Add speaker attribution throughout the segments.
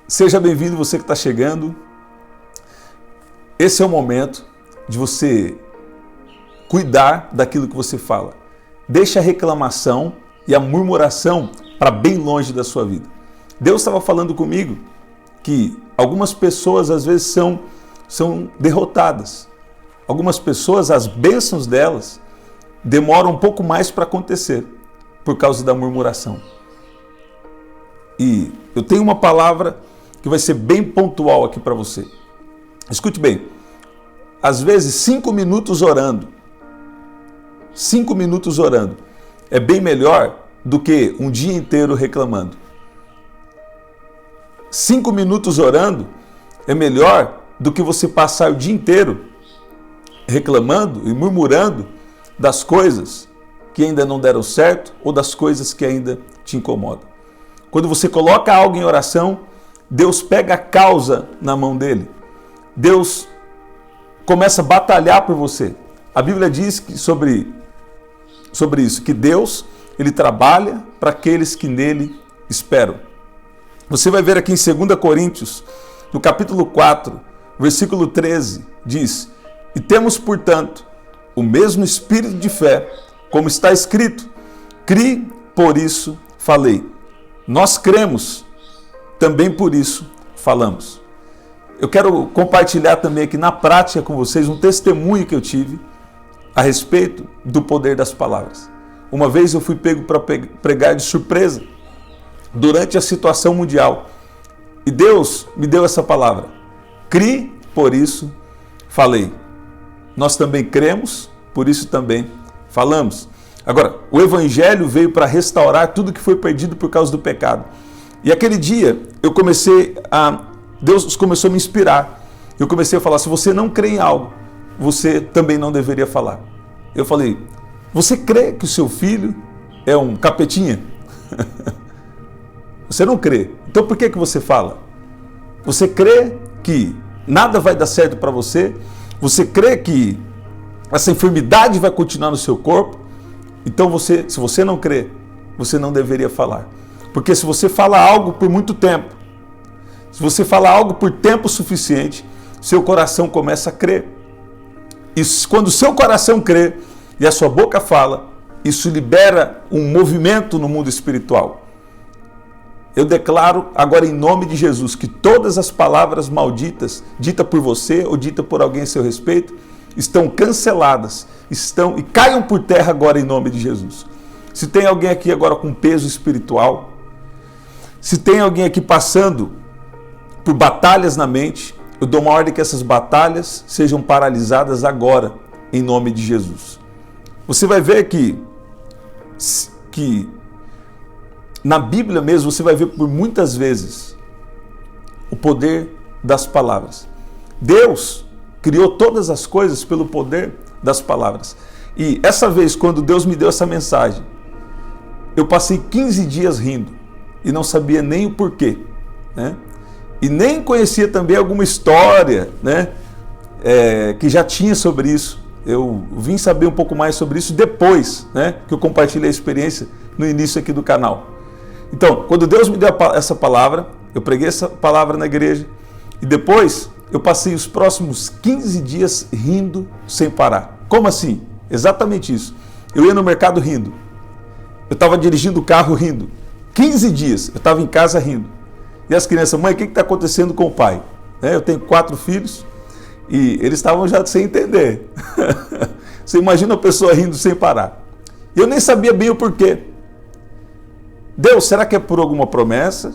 Speaker 1: Seja bem-vindo você que está chegando. Esse é o momento de você cuidar daquilo que você fala. Deixa a reclamação e a murmuração para bem longe da sua vida. Deus estava falando comigo que algumas pessoas às vezes são derrotadas. Algumas pessoas, as bênçãos delas demoram um pouco mais para acontecer por causa da murmuração. E eu tenho uma palavra que vai ser bem pontual aqui para você. Escute bem, às vezes 5 minutos orando é bem melhor do que um dia inteiro reclamando. 5 minutos orando é melhor do que você passar o dia inteiro reclamando e murmurando das coisas que ainda não deram certo ou das coisas que ainda te incomodam. Quando você coloca algo em oração, Deus pega a causa na mão dele. Deus começa a batalhar por você. A Bíblia diz que sobre isso, que Deus, ele trabalha para aqueles que nele esperam. Você vai ver aqui em 2 Coríntios, no capítulo 4, versículo 13, diz: E temos, portanto, o mesmo espírito de fé, como está escrito, crie, por isso falei. Nós cremos, também por isso falamos. Eu quero compartilhar também aqui na prática com vocês um testemunho que eu tive a respeito do poder das palavras. Uma vez eu fui pego para pregar de surpresa durante a situação mundial. E Deus me deu essa palavra. Crie, por isso falei. Nós também cremos, por isso também falamos. Agora, o Evangelho veio para restaurar tudo que foi perdido por causa do pecado. E aquele dia, Deus começou a me inspirar. Eu comecei a falar, se você não crê em algo, você também não deveria falar. Eu falei, você crê que o seu filho é um capetinha? Você não crê. Então por que você fala? Você crê que nada vai dar certo para você? Você crê que essa enfermidade vai continuar no seu corpo? Então se você não crê, você não deveria falar. Porque se você fala algo por muito tempo, se você fala algo por tempo suficiente, seu coração começa a crer. E quando o seu coração crê e a sua boca fala, isso libera um movimento no mundo espiritual. Eu declaro agora em nome de Jesus que todas as palavras malditas, ditas por você ou ditas por alguém a seu respeito, estão canceladas, e caiam por terra agora em nome de Jesus. Se tem alguém aqui agora com peso espiritual, se tem alguém aqui passando por batalhas na mente, eu dou uma ordem que essas batalhas sejam paralisadas agora, em nome de Jesus. Você vai ver que na Bíblia mesmo, você vai ver por muitas vezes o poder das palavras. Deus criou todas as coisas pelo poder das palavras. E essa vez, quando Deus me deu essa mensagem, eu passei 15 dias rindo e não sabia nem o porquê, né? E nem conhecia também alguma história, né, que já tinha sobre isso. Eu vim saber um pouco mais sobre isso depois, né, que eu compartilhei a experiência no início aqui do canal. Então, quando Deus me deu essa palavra, eu preguei essa palavra na igreja e depois eu passei os próximos 15 dias rindo sem parar. Como assim? Exatamente isso. Eu ia no mercado rindo. Eu estava dirigindo o carro rindo. 15 dias eu estava em casa rindo. E as crianças, mãe, o que está acontecendo com o pai? Eu tenho 4 filhos e eles estavam já sem entender. Você imagina a pessoa rindo sem parar. E eu nem sabia bem o porquê. Deus, será que é por alguma promessa?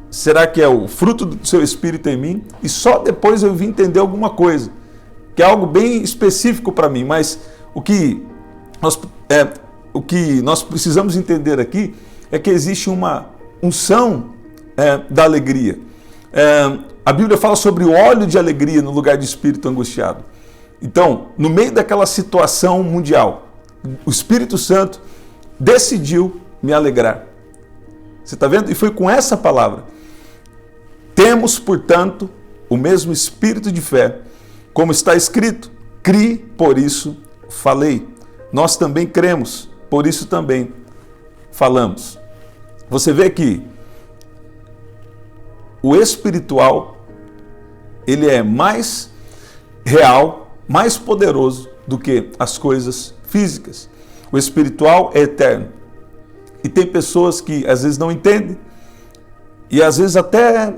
Speaker 1: Será que é o fruto do seu Espírito em mim? E só depois eu vim entender alguma coisa, que é algo bem específico para mim, mas o que nós precisamos entender aqui é que existe uma unção da alegria. A Bíblia fala sobre o óleo de alegria no lugar de espírito angustiado. Então, no meio daquela situação mundial, o Espírito Santo decidiu me alegrar. Você está vendo? E foi com essa palavra. Temos, portanto, o mesmo espírito de fé, como está escrito, crie, por isso falei. Nós também cremos, por isso também falamos. Você vê que o espiritual, ele é mais real, mais poderoso do que as coisas físicas. O espiritual é eterno. E tem pessoas que às vezes não entendem e às vezes até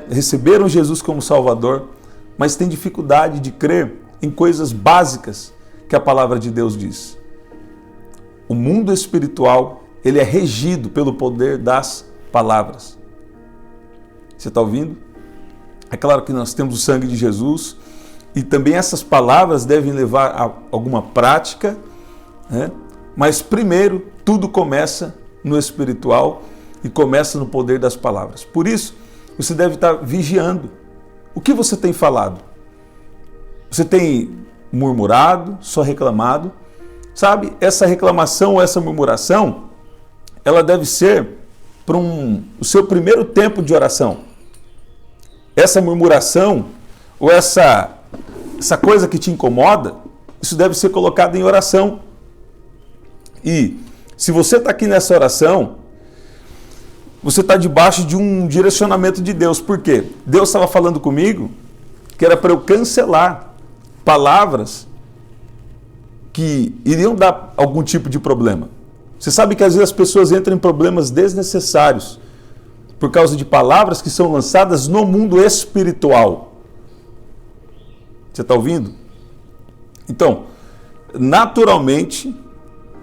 Speaker 1: receberam Jesus como Salvador, mas têm dificuldade de crer em coisas básicas que a palavra de Deus diz. O mundo espiritual, ele é regido pelo poder das palavras. Você está ouvindo? É claro que nós temos o sangue de Jesus e também essas palavras devem levar a alguma prática, né? Mas primeiro, tudo começa no espiritual e começa no poder das palavras. Por isso, você deve estar vigiando. O que você tem falado? Você tem murmurado, só reclamado? Sabe, essa reclamação ou essa murmuração, ela deve ser para o seu primeiro tempo de oração. Essa murmuração ou essa coisa que te incomoda, isso deve ser colocado em oração. E se você está aqui nessa oração, você está debaixo de um direcionamento de Deus. Por quê? Deus estava falando comigo que era para eu cancelar palavras que iriam dar algum tipo de problema. Você sabe que às vezes as pessoas entram em problemas desnecessários por causa de palavras que são lançadas no mundo espiritual. Você está ouvindo? Então, naturalmente,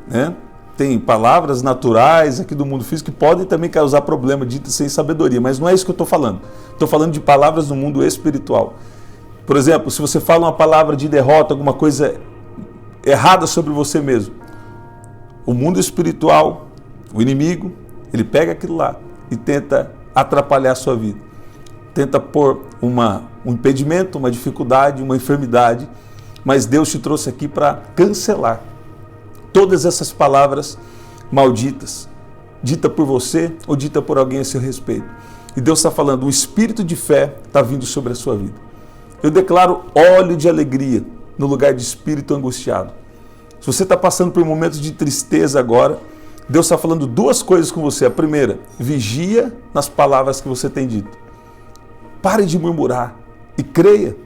Speaker 1: né, tem palavras naturais aqui do mundo físico que podem também causar problema, ditas sem sabedoria, mas não é isso que eu estou falando. Estou falando de palavras no mundo espiritual. Por exemplo, se você fala uma palavra de derrota, alguma coisa errada sobre você mesmo, o mundo espiritual, o inimigo, ele pega aquilo lá e tenta atrapalhar a sua vida. Tenta pôr um impedimento, uma dificuldade, uma enfermidade, mas Deus te trouxe aqui para cancelar todas essas palavras malditas, dita por você ou dita por alguém a seu respeito. E Deus está falando, o espírito de fé está vindo sobre a sua vida. Eu declaro óleo de alegria no lugar de espírito angustiado. Se você está passando por momentos de tristeza agora, Deus está falando duas coisas com você. A primeira, vigia nas palavras que você tem dito. Pare de murmurar e creia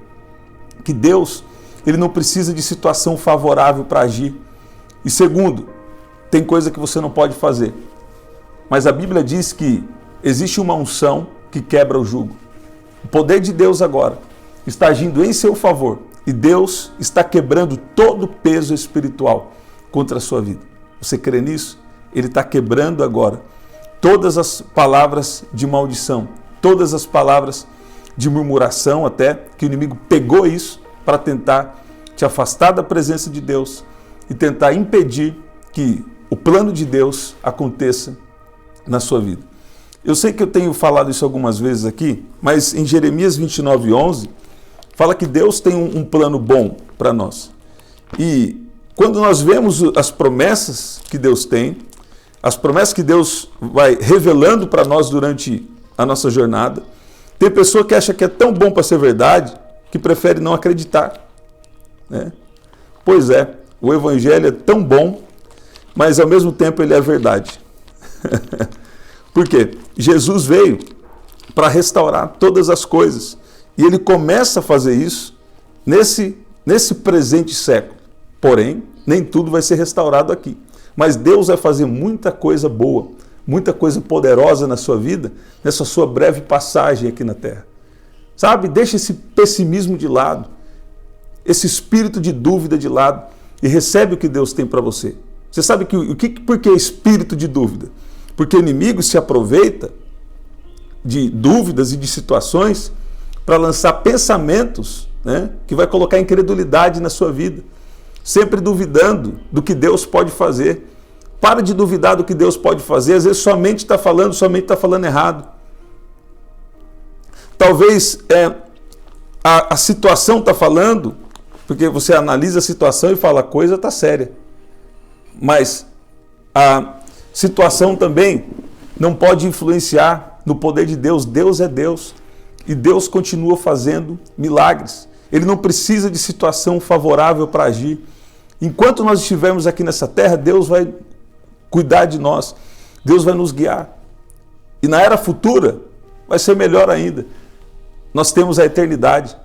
Speaker 1: que Deus, ele não precisa de situação favorável para agir. E segundo, tem coisa que você não pode fazer. Mas a Bíblia diz que existe uma unção que quebra o jugo. O poder de Deus agora está agindo em seu favor. E Deus está quebrando todo o peso espiritual contra a sua vida. Você crê nisso? Ele está quebrando agora todas as palavras de maldição, todas as palavras de murmuração até, que o inimigo pegou isso para tentar te afastar da presença de Deus e tentar impedir que o plano de Deus aconteça na sua vida. Eu sei que eu tenho falado isso algumas vezes aqui, mas em Jeremias 29:11, fala que Deus tem um plano bom para nós. E quando nós vemos as promessas que Deus tem, as promessas que Deus vai revelando para nós durante a nossa jornada, tem pessoa que acha que é tão bom para ser verdade que prefere não acreditar, né? Pois é, o Evangelho é tão bom, mas ao mesmo tempo ele é verdade. Por quê? Jesus veio para restaurar todas as coisas. E ele começa a fazer isso nesse presente século. Porém, nem tudo vai ser restaurado aqui. Mas Deus vai fazer muita coisa boa, muita coisa poderosa na sua vida, nessa sua breve passagem aqui na Terra. Sabe, deixa esse pessimismo de lado, esse espírito de dúvida de lado e recebe o que Deus tem para você. Você sabe por que espírito de dúvida? Porque o inimigo se aproveita de dúvidas e de situações para lançar pensamentos, né, que vai colocar incredulidade na sua vida. Sempre duvidando do que Deus pode fazer. Para de duvidar do que Deus pode fazer. Às vezes sua mente está falando errado. Talvez a situação está falando, porque você analisa a situação e fala, a coisa está séria. Mas a situação também não pode influenciar no poder de Deus. Deus é Deus. E Deus continua fazendo milagres. Ele não precisa de situação favorável para agir. Enquanto nós estivermos aqui nessa terra, Deus vai cuidar de nós. Deus vai nos guiar. E na era futura, vai ser melhor ainda. Nós temos a eternidade.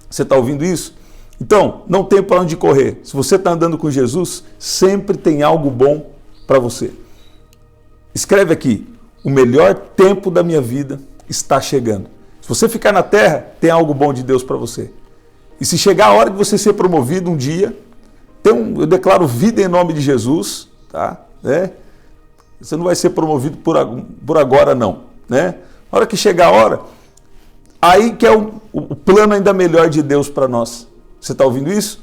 Speaker 1: Você está ouvindo isso? Então, não tem para onde correr. Se você está andando com Jesus, sempre tem algo bom para você. Escreve aqui, o melhor tempo da minha vida está chegando. Se você ficar na terra, tem algo bom de Deus para você. E se chegar a hora de você ser promovido um dia, eu declaro vida em nome de Jesus, tá? Você não vai ser promovido por agora, não. Né? Na hora que chegar a hora, aí que é o plano ainda melhor de Deus para nós. Você está ouvindo isso?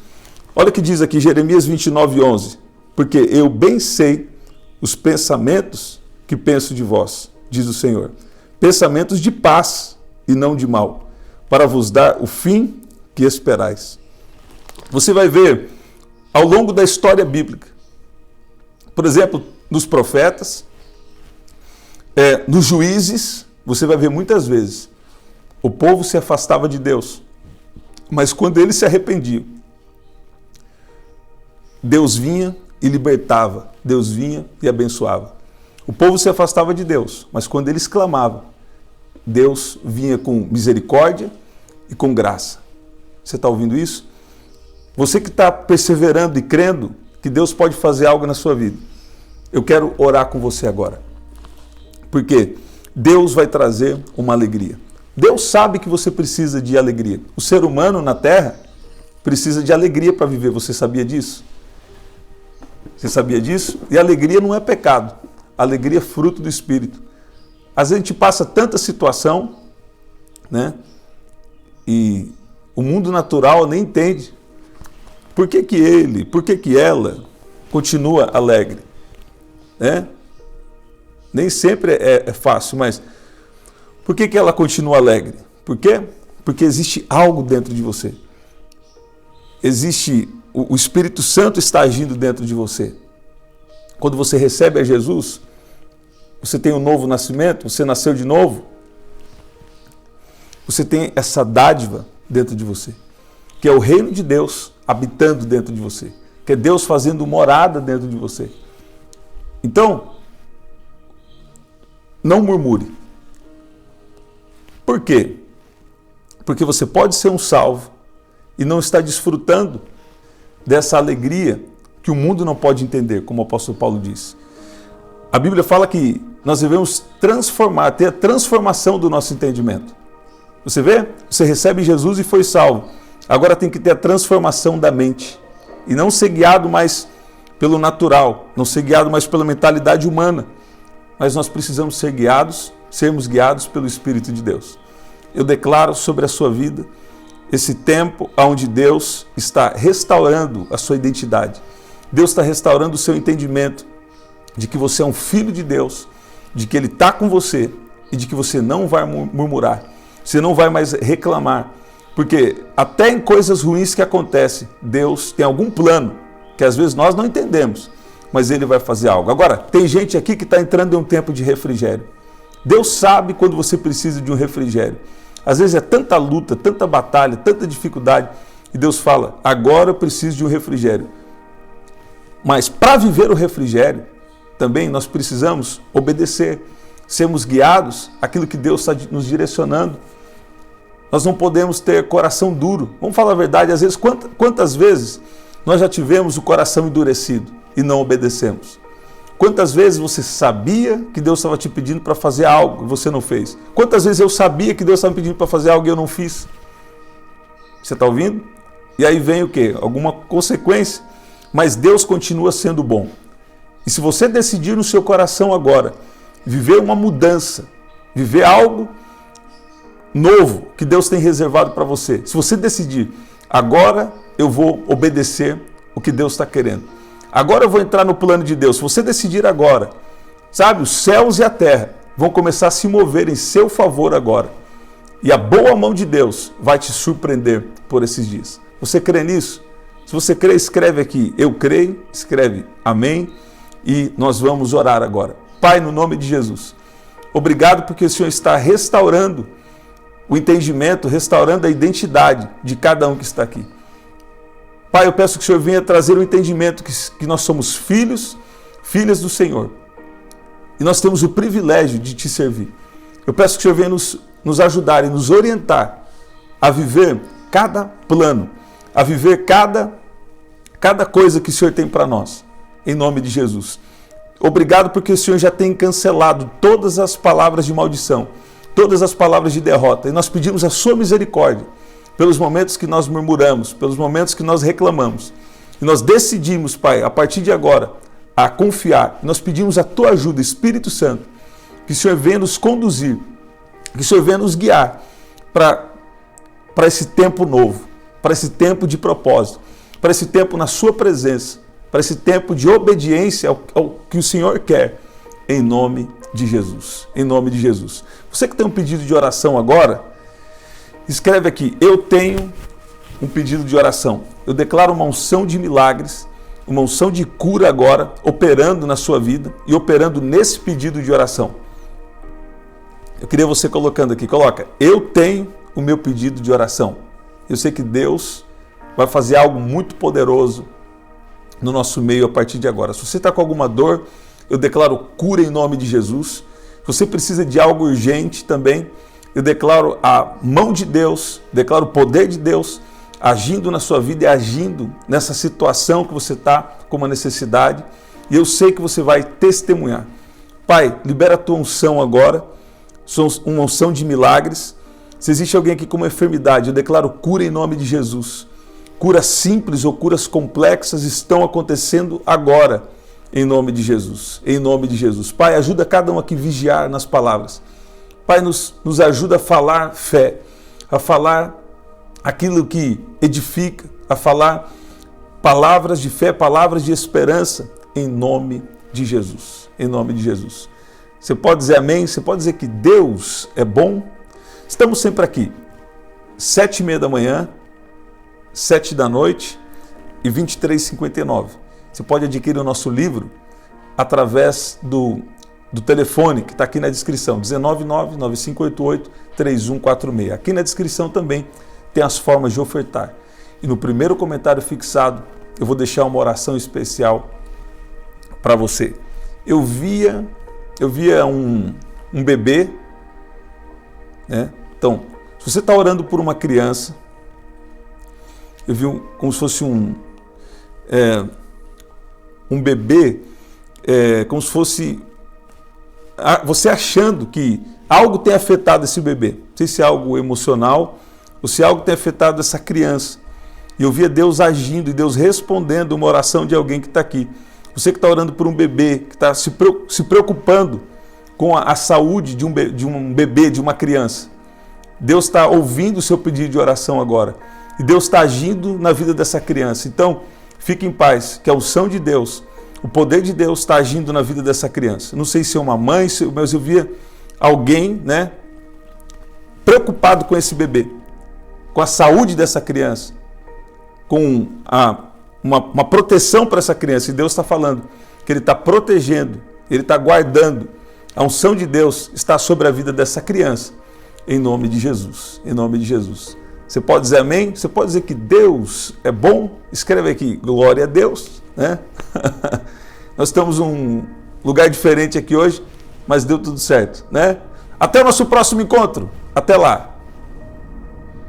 Speaker 1: Olha o que diz aqui, Jeremias 29:11. Porque eu bem sei os pensamentos que penso de vós, diz o Senhor. Pensamentos de paz e não de mal, para vos dar o fim que esperais. Você vai ver ao longo da história bíblica, por exemplo, nos profetas, nos juízes, você vai ver muitas vezes, o povo se afastava de Deus, mas quando eles se arrependiam, Deus vinha e libertava, Deus vinha e abençoava. O povo se afastava de Deus, mas quando eles clamavam, Deus vinha com misericórdia e com graça. Você está ouvindo isso? Você que está perseverando e crendo que Deus pode fazer algo na sua vida, eu quero orar com você agora. Porque Deus vai trazer uma alegria. Deus sabe que você precisa de alegria. O ser humano na Terra precisa de alegria para viver. Você sabia disso? Você sabia disso? E alegria não é pecado. Alegria é fruto do Espírito. Às vezes a gente passa tanta situação, né? E o mundo natural nem entende. Por que que ela continua alegre? Né? Nem sempre é fácil, mas por que ela continua alegre? Por quê? Porque existe algo dentro de você. O Espírito Santo está agindo dentro de você. Quando você recebe a Jesus, você tem um novo nascimento, você nasceu de novo, você tem essa dádiva dentro de você, que é o reino de Deus habitando dentro de você, que é Deus fazendo morada dentro de você. Então, não murmure. Por quê? Porque você pode ser um salvo e não estar desfrutando dessa alegria que o mundo não pode entender, como o apóstolo Paulo diz. A Bíblia fala que nós devemos ter a transformação do nosso entendimento. Você vê? Você recebe Jesus e foi salvo. Agora tem que ter a transformação da mente. E não ser guiado mais pelo natural, não ser guiado mais pela mentalidade humana. Mas nós precisamos sermos guiados pelo Espírito de Deus. Eu declaro sobre a sua vida esse tempo onde Deus está restaurando a sua identidade. Deus está restaurando o seu entendimento de que você é um filho de Deus, de que Ele está com você e de que você não vai murmurar, você não vai mais reclamar, porque até em coisas ruins que acontecem, Deus tem algum plano que às vezes nós não entendemos, mas Ele vai fazer algo. Agora, tem gente aqui que está entrando em um tempo de refrigério. Deus sabe quando você precisa de um refrigério. Às vezes é tanta luta, tanta batalha, tanta dificuldade, e Deus fala, agora eu preciso de um refrigério. Mas para viver o refrigério, também nós precisamos obedecer, sermos guiados àquilo que Deus está nos direcionando. Nós não podemos ter coração duro. Vamos falar a verdade, às vezes, quantas vezes nós já tivemos o coração endurecido e não obedecemos? Quantas vezes você sabia que Deus estava te pedindo para fazer algo e você não fez? Quantas vezes eu sabia que Deus estava me pedindo para fazer algo e eu não fiz? Você está ouvindo? E aí vem o quê? Alguma consequência. Mas Deus continua sendo bom. E se você decidir no seu coração agora viver uma mudança, viver algo novo que Deus tem reservado para você, se você decidir, agora eu vou obedecer o que Deus está querendo, agora eu vou entrar no plano de Deus, se você decidir agora, sabe, os céus e a terra vão começar a se mover em seu favor agora, e a boa mão de Deus vai te surpreender por esses dias. Você crê nisso? Se você crê, escreve aqui, eu creio, escreve amém, e nós vamos orar agora. Pai, no nome de Jesus, obrigado porque o Senhor está restaurando o entendimento, restaurando a identidade de cada um que está aqui. Pai, eu peço que o Senhor venha trazer o entendimento que nós somos filhos, filhas do Senhor. E nós temos o privilégio de te servir. Eu peço que o Senhor venha nos ajudar e nos orientar a viver cada plano, a viver cada coisa que o Senhor tem para nós, em nome de Jesus. Obrigado porque o Senhor já tem cancelado todas as palavras de maldição, todas as palavras de derrota, e nós pedimos a sua misericórdia pelos momentos que nós murmuramos, pelos momentos que nós reclamamos. E nós decidimos, Pai, a partir de agora, a confiar. Nós pedimos a tua ajuda, Espírito Santo, que o Senhor venha nos conduzir, que o Senhor venha nos guiar para esse tempo novo, para esse tempo de propósito, para esse tempo na sua presença, para esse tempo de obediência ao que o Senhor quer, em nome de Jesus. Em nome de Jesus. Você que tem um pedido de oração agora, escreve aqui: eu tenho um pedido de oração. Eu declaro uma unção de milagres, uma unção de cura agora, operando na sua vida e operando nesse pedido de oração. Eu queria você colocando aqui, coloca: eu tenho o meu pedido de oração. Eu sei que Deus vai fazer algo muito poderoso no nosso meio a partir de agora. Se você está com alguma dor, eu declaro cura em nome de Jesus. Se você precisa de algo urgente também, eu declaro a mão de Deus, declaro o poder de Deus agindo na sua vida e agindo nessa situação que você está com uma necessidade. E eu sei que você vai testemunhar. Pai, libera a tua unção agora, uma unção de milagres. Se existe alguém aqui com uma enfermidade, eu declaro cura em nome de Jesus. Curas simples ou curas complexas estão acontecendo agora, em nome de Jesus. Em nome de Jesus. Pai, ajuda cada um aqui a vigiar nas palavras. Pai, nos ajuda a falar fé, a falar aquilo que edifica, a falar palavras de fé, palavras de esperança, em nome de Jesus. Em nome de Jesus. Você pode dizer amém? Você pode dizer que Deus é bom? Estamos sempre aqui, 7h30 da manhã, 7 da noite e 23h59. Você pode adquirir o nosso livro através do telefone que está aqui na descrição, 199-9588-3146. Aqui na descrição também tem as formas de ofertar. E no primeiro comentário fixado, eu vou deixar uma oração especial para você. Eu via um bebê, né? Então, se você está orando por uma criança, eu vi como se fosse um bebê, como se fosse você achando que algo tem afetado esse bebê. Não sei se é algo emocional ou se algo tem afetado essa criança. E eu via Deus agindo e Deus respondendo uma oração de alguém que está aqui. Você que está orando por um bebê, que está se preocupando com a saúde de um bebê, de uma criança. Deus está ouvindo o seu pedido de oração agora. E Deus está agindo na vida dessa criança. Então, fique em paz, que a unção de Deus, o poder de Deus está agindo na vida dessa criança. Não sei se é uma mãe, mas eu via alguém, né, preocupado com esse bebê, com a saúde dessa criança, com uma proteção para essa criança. E Deus está falando que Ele está protegendo, Ele está guardando. A unção de Deus está sobre a vida dessa criança, em nome de Jesus. Em nome de Jesus. Você pode dizer amém? Você pode dizer que Deus é bom? Escreve aqui, glória a Deus, né? Nós estamos num lugar diferente aqui hoje, mas deu tudo certo, né? Até o nosso próximo encontro. Até lá.